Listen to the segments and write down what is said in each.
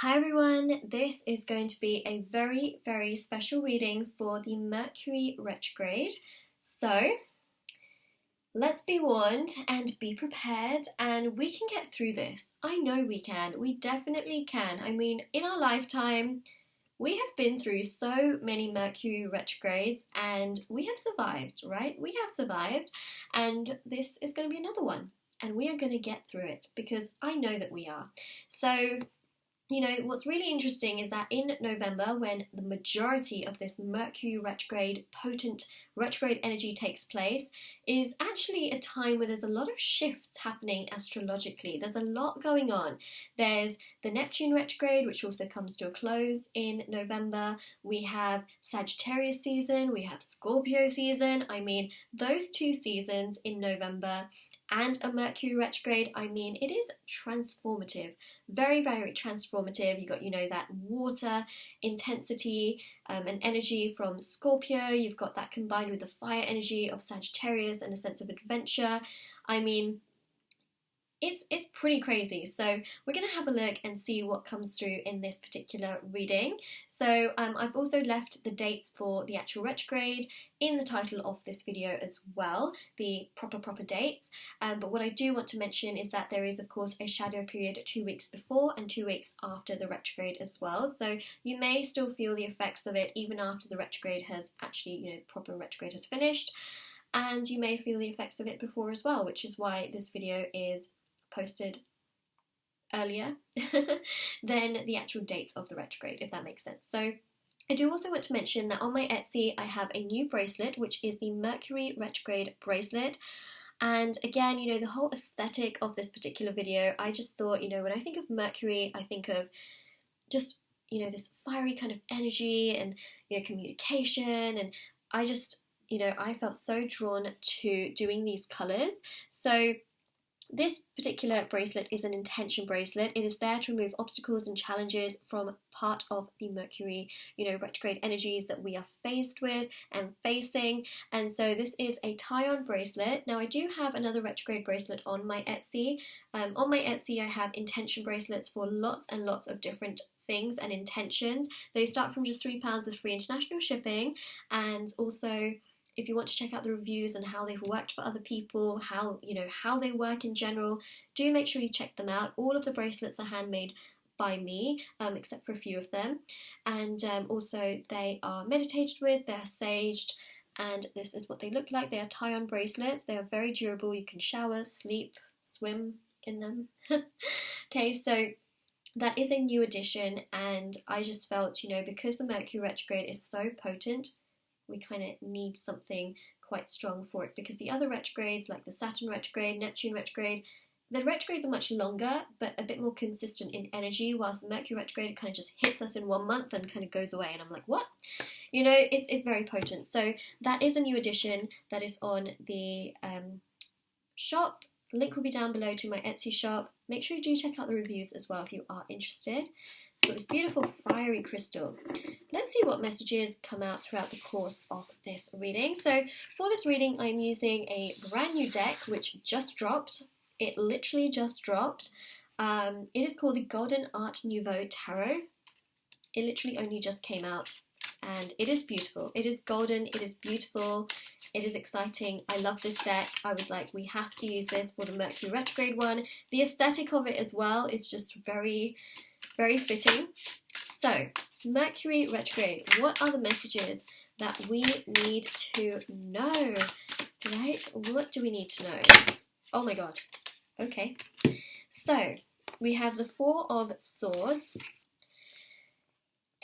Hi everyone, this is going to be a very, very special reading for the Mercury retrograde. So, let's be warned and be prepared, and we can get through this. I know we can. We definitely can. I mean, in our lifetime, we have been through so many Mercury retrogrades and we have survived, right? We have survived, and this is going to be another one. And we are going to get through it because I know that we are. So, what's really interesting is that in November, when the majority of this Mercury retrograde, potent retrograde energy takes place, is actually a time where there's a lot of shifts happening astrologically. There's a lot going on. There's the Neptune retrograde, which also comes to a close in November. We have Sagittarius season, we have Scorpio season. I mean, those two seasons in November and a Mercury retrograde, I mean, it is transformative, very, very transformative. You got, that water intensity and energy from Scorpio. You've got that combined with the fire energy of Sagittarius and a sense of adventure. I mean, it's pretty crazy. So we're going to have a look and see what comes through in this particular reading. So I've also left the dates for the actual retrograde in the title of this video as well, the proper dates. But what I do want to mention is that there is, of course, a shadow period 2 weeks before and 2 weeks after the retrograde as well. So you may still feel the effects of it even after the retrograde has actually, proper retrograde has finished. And you may feel the effects of it before as well, which is why this video is posted earlier than the actual dates of the retrograde, if that makes sense. So I do also want to mention that on my Etsy I have a new bracelet, which is the Mercury retrograde bracelet. And again, the whole aesthetic of this particular video, I just thought, when I think of Mercury, I think of just, this fiery kind of energy and, communication, and I just, I felt so drawn to doing these colours. So this particular bracelet is an intention bracelet. It is there to remove obstacles and challenges from part of the Mercury, retrograde energies that we are faced with and facing. And so this is a tie-on bracelet. Now I do have another retrograde bracelet on my Etsy. On my Etsy I have intention bracelets for lots and lots of different things and intentions. They start from just £3 with free international shipping, and also if you want to check out the reviews and how they've worked for other people, how they work in general, do make sure you check them out. All of the bracelets are handmade by me, except for a few of them. And also they are meditated with, they're saged, and this is what they look like. They are tie-on bracelets. They are very durable. You can shower, sleep, swim in them. Okay, so that is a new addition, and I just felt, because the Mercury retrograde is so potent, we kind of need something quite strong for it, because the other retrogrades, like the Saturn retrograde, Neptune retrograde, the retrogrades are much longer but a bit more consistent in energy, whilst the Mercury retrograde kind of just hits us in 1 month and kind of goes away, and I'm like, what? It's very potent. So that is a new addition that is on the shop. Link will be down below to my Etsy shop. Make sure you do check out the reviews as well if you are interested. So this beautiful fiery crystal. Let's see what messages come out throughout the course of this reading. So for this reading, I'm using a brand new deck which just dropped. It literally just dropped. It is called the Golden Art Nouveau Tarot. It literally only just came out, and it is beautiful. It is golden, it is beautiful, it is exciting. I love this deck. I was like, we have to use this for the Mercury retrograde one. The aesthetic of it as well is just very, very fitting. So, Mercury retrograde, what are the messages that we need to know? Right? What do we need to know? Oh my god. Okay. So, we have the Four of Swords.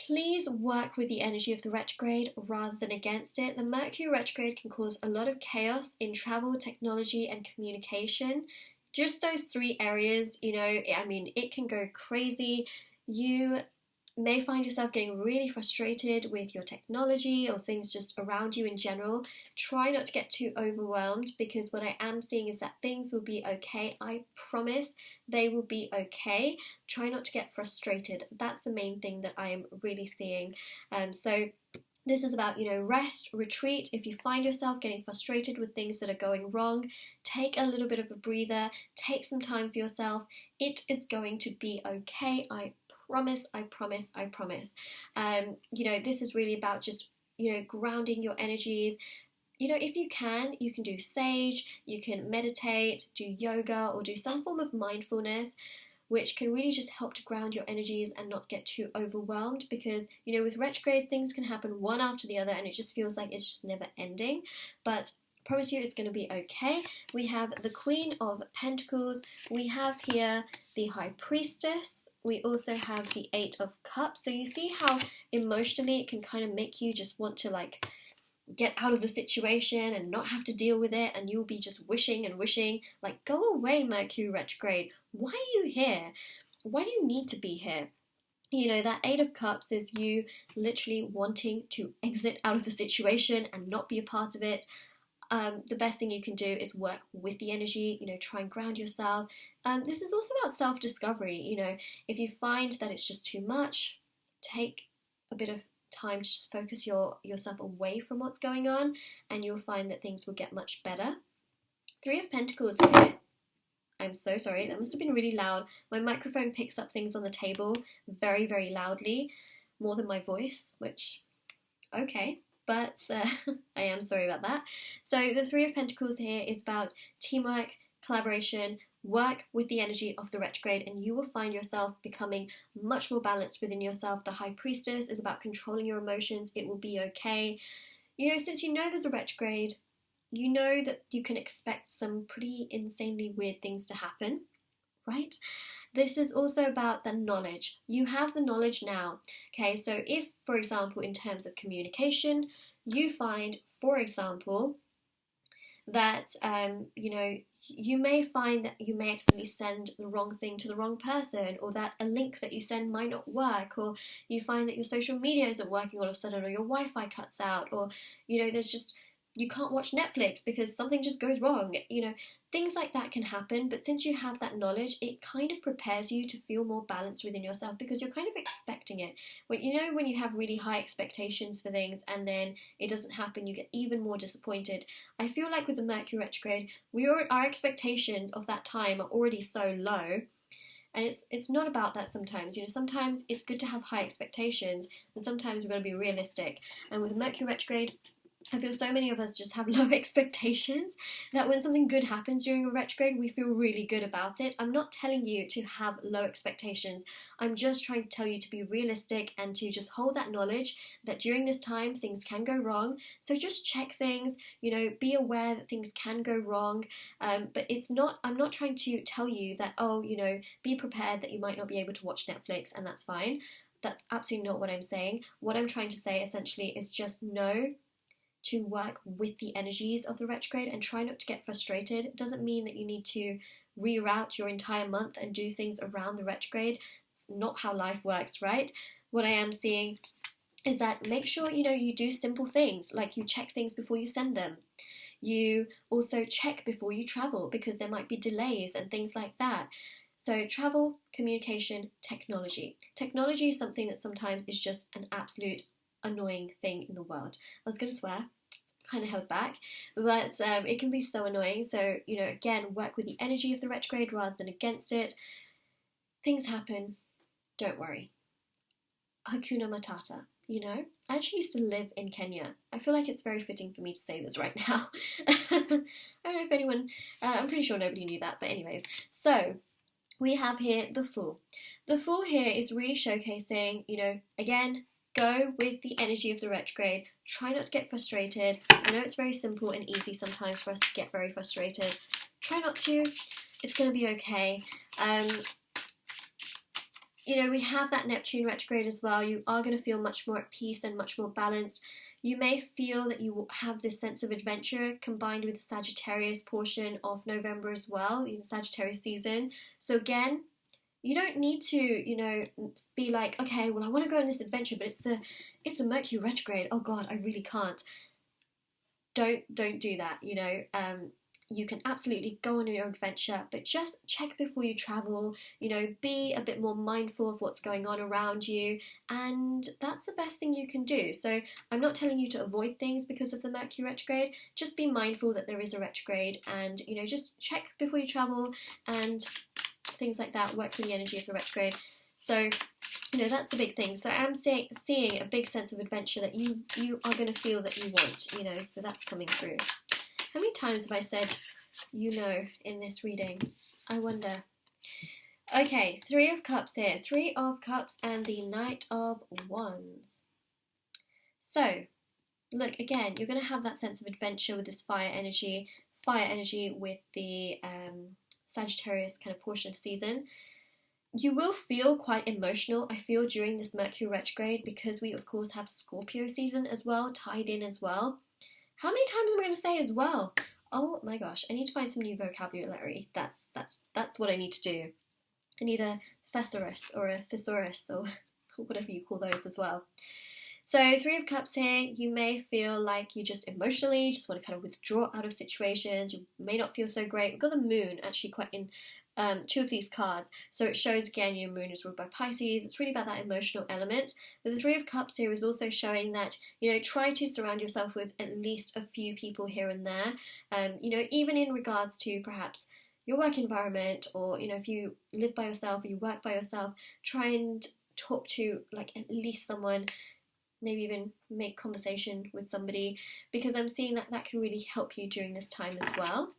Please work with the energy of the retrograde rather than against it. The Mercury retrograde can cause a lot of chaos in travel, technology, and communication. Just those three areas, it can go crazy. You may find yourself getting really frustrated with your technology or things just around you in general. Try not to get too overwhelmed, because what I am seeing is that things will be okay. I promise they will be okay. Try not to get frustrated. That's the main thing that I am really seeing. So this is about, rest, retreat. If you find yourself getting frustrated with things that are going wrong, take a little bit of a breather, take some time for yourself. It is going to be okay. I promise, I promise, I promise. You know, this is really about just, you know, grounding your energies. You know, if you can do sage, you can meditate, do yoga, or do some form of mindfulness, which can really just help to ground your energies and not get too overwhelmed, because, you know, with retrogrades, things can happen one after the other and it just feels like it's just never ending. But I promise you it's going to be okay. We have the Queen of Pentacles, we have here the High Priestess, we also have the Eight of Cups. So you see how emotionally it can kind of make you just want to like get out of the situation and not have to deal with it, and you'll be just wishing and wishing, like, go away, Mercury retrograde. Why are you here? Why do you need to be here? You know, that Eight of Cups is you literally wanting to exit out of the situation and not be a part of it. The best thing you can do is work with the energy, you know, try and ground yourself. This is also about self-discovery. You know, if you find that it's just too much, take a bit of time to just focus yourself away from what's going on, and you'll find that things will get much better. Three of Pentacles here. I'm so sorry, that must have been really loud. My microphone picks up things on the table very, very loudly, more than my voice, which, okay, but I am sorry about that. So the Three of Pentacles here is about teamwork, collaboration, work with the energy of the retrograde, and you will find yourself becoming much more balanced within yourself. The High Priestess is about controlling your emotions. It will be okay. You know, since you know there's a retrograde, you know that you can expect some pretty insanely weird things to happen, right? This is also about the knowledge. You have the knowledge now. Okay, so if, for example, in terms of communication, you find, for example, that, you know, you may find that you may accidentally send the wrong thing to the wrong person, or that a link that you send might not work, or you find that your social media isn't working all of a sudden, or your Wi-Fi cuts out, or, you know, there's just, you can't watch Netflix because something just goes wrong. You know, things like that can happen, but since you have that knowledge, it kind of prepares you to feel more balanced within yourself, because you're kind of expecting it. But you know, when you have really high expectations for things and then it doesn't happen, you get even more disappointed. I feel like with the Mercury retrograde, our expectations of that time are already so low. And it's not about that sometimes. You know, sometimes it's good to have high expectations, and sometimes we've got to be realistic. And with Mercury retrograde, I feel so many of us just have low expectations that when something good happens during a retrograde, we feel really good about it. I'm not telling you to have low expectations. I'm just trying to tell you to be realistic and to just hold that knowledge that during this time things can go wrong. So just check things, you know, be aware that things can go wrong. But I'm not trying to tell you that, oh, you know, be prepared that you might not be able to watch Netflix and that's fine. That's absolutely not what I'm saying. What I'm trying to say essentially is just know to work with the energies of the retrograde and try not to get frustrated. It doesn't mean that you need to reroute your entire month and do things around the retrograde. It's not how life works, right? What I am seeing is that make sure, you know, you do simple things, like you check things before you send them. You also check before you travel, because there might be delays and things like that. So travel, communication, technology. Technology is something that sometimes is just an absolute annoying thing in the world. I was going to swear, kind of held back, but it can be so annoying. So, you know, again, work with the energy of the retrograde rather than against it. Things happen, don't worry. Hakuna Matata, you know? I actually used to live in Kenya. I feel like it's very fitting for me to say this right now. I don't know if anyone, I'm pretty sure nobody knew that, but anyways. So, we have here the Fool. The Fool here is really showcasing, you know, again, go with the energy of the retrograde. Try not to get frustrated. I know it's very simple and easy sometimes for us to get very frustrated. Try not to. It's going to be okay. You know, we have that Neptune retrograde as well. You are going to feel much more at peace and much more balanced. You may feel that you have this sense of adventure combined with the Sagittarius portion of November as well, you know, Sagittarius season. So again, you don't need to, you know, be like, okay, well, I want to go on this adventure, but it's a Mercury retrograde. Oh God, I really can't. Don't do that. You know, you can absolutely go on your adventure, but just check before you travel. You know, be a bit more mindful of what's going on around you, and that's the best thing you can do. So I'm not telling you to avoid things because of the Mercury retrograde. Just be mindful that there is a retrograde, and you know, just check before you travel and things like that. Work with the energy of the retrograde. So you know, that's the big thing. So I'm seeing a big sense of adventure that you are going to feel that you want, you know, so that's coming through. How many times have I said, you know, in this reading? I wonder. Okay, 3 of Cups here. 3 of Cups and the Knight of Wands. So, look, again, you're going to have that sense of adventure with this fire energy with the Sagittarius kind of portion of the season. You will feel quite emotional, I feel, during this Mercury retrograde, because we, of course, have Scorpio season as well, tied in as well. How many times am I going to say as well? Oh my gosh, I need to find some new vocabulary. That's what I need to do. I need a thesaurus or a thesaurus or whatever you call those as well. So 3 of Cups here, you may feel like you just emotionally just want to kind of withdraw out of situations. You may not feel so great. We've got the Moon actually quite in 2 of these cards. So it shows again your Moon is ruled by Pisces. It's really about that emotional element. But the 3 of Cups here is also showing that, you know, try to surround yourself with at least a few people here and there. You know, even in regards to perhaps your work environment, or, you know, if you live by yourself or you work by yourself, try and talk to like at least someone, maybe even make conversation with somebody, because I'm seeing that that can really help you during this time as well.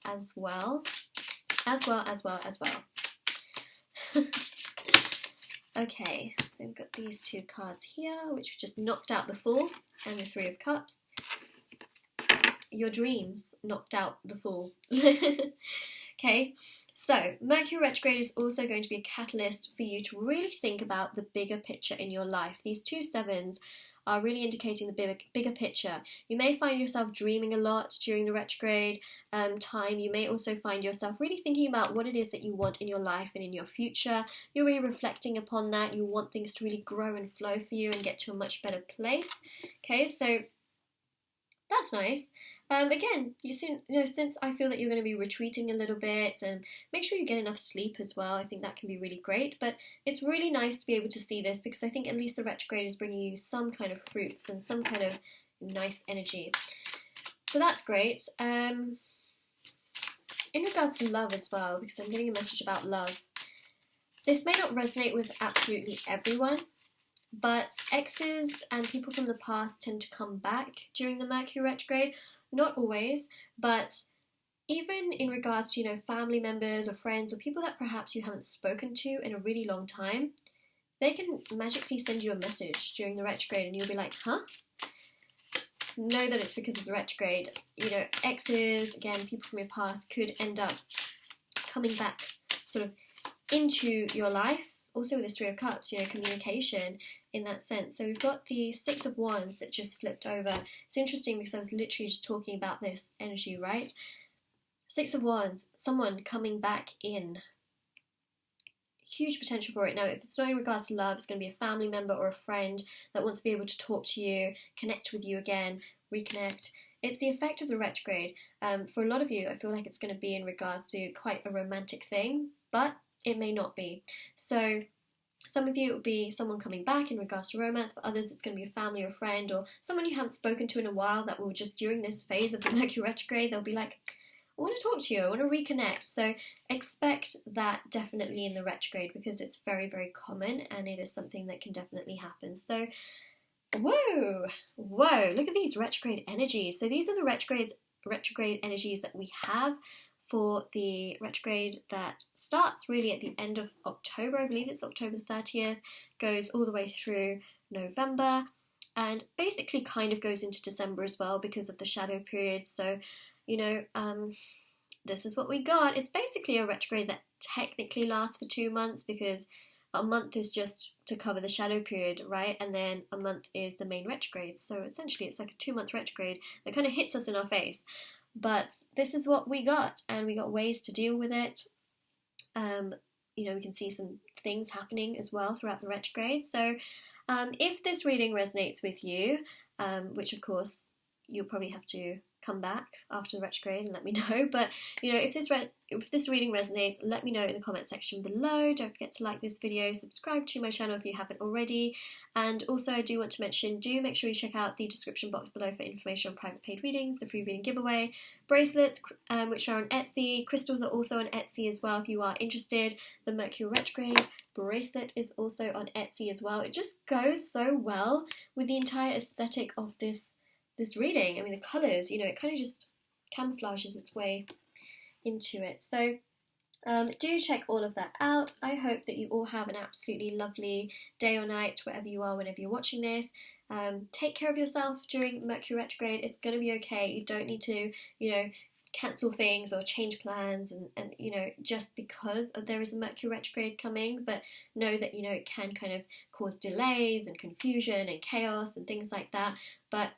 As well. Okay, we've got these 2 cards here, which just knocked out the Fool and the 3 of Cups. Your dreams knocked out the Fool. Okay, so Mercury retrograde is also going to be a catalyst for you to really think about the bigger picture in your life. These 2 sevens are really indicating the bigger picture. You may find yourself dreaming a lot during the retrograde time. You may also find yourself really thinking about what it is that you want in your life and in your future. You're really reflecting upon that. You want things to really grow and flow for you and get to a much better place. Okay, so that's nice. Again, since I feel that you're going to be retreating a little bit, and make sure you get enough sleep as well. I think that can be really great, but it's really nice to be able to see this, because I think at least the retrograde is bringing you some kind of fruits and some kind of nice energy. So that's great. In regards to love as well, because I'm getting a message about love, this may not resonate with absolutely everyone, but exes and people from the past tend to come back during the Mercury retrograde. Not always, but even in regards to, you know, family members or friends or people that perhaps you haven't spoken to in a really long time, they can magically send you a message during the retrograde and you'll be like, huh? Know that it's because of the retrograde. You know, exes, again, people from your past could end up coming back sort of into your life. Also with this 3 of Cups, you know, communication in that sense. So we've got the 6 of Wands that just flipped over. It's interesting because I was literally just talking about this energy, right? 6 of Wands, someone coming back in. Huge potential for it. Now, if it's not in regards to love, it's going to be a family member or a friend that wants to be able to talk to you, connect with you again, reconnect. It's the effect of the retrograde. For a lot of you, I feel like it's going to be in regards to quite a romantic thing, but it may not be. So some of you, it will be someone coming back in regards to romance. For others, it's going to be a family or friend or someone you haven't spoken to in a while that will just, during this phase of the Mercury retrograde, they'll be like, I want to talk to you, I want to reconnect. So expect that definitely in the retrograde, because it's very, very common and it is something that can definitely happen. So, whoa, look at these retrograde energies. So these are the retrograde energies that we have for the retrograde that starts really at the end of October. I believe it's October 30th, goes all the way through November, and basically kind of goes into December as well because of the shadow period. So, you know, this is what we got. It's basically a retrograde that technically lasts for 2 months, because a month is just to cover the shadow period, right? And then a month is the main retrograde. So essentially it's like a 2-month retrograde that kind of hits us in our face. But this is what we got, and we got ways to deal with it. You know, we can see some things happening as well throughout the retrograde. So if this reading resonates with you, which of course you'll probably have to come back after the retrograde and let me know. But, you know, if this reading resonates, let me know in the comment section below. Don't forget to like this video, subscribe to my channel if you haven't already. And also I do want to mention, do make sure you check out the description box below for information on private paid readings, the free reading giveaway, bracelets, which are on Etsy. Crystals are also on Etsy as well if you are interested. The Mercury retrograde bracelet is also on Etsy as well. It just goes so well with the entire aesthetic of this reading. I mean, the colours, you know, it kind of just camouflages its way into it. So do check all of that out. I hope that you all have an absolutely lovely day or night, wherever you are, whenever you're watching this. Take care of yourself during Mercury retrograde. It's going to be okay. You don't need to, you know, cancel things or change plans and you know, just because there is a Mercury retrograde coming, but know that, you know, it can kind of cause delays and confusion and chaos and things like that. But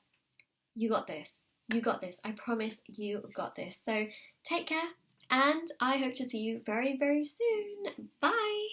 you got this. You got this. I promise you got this. So take care. And I hope to see you very, very soon. Bye!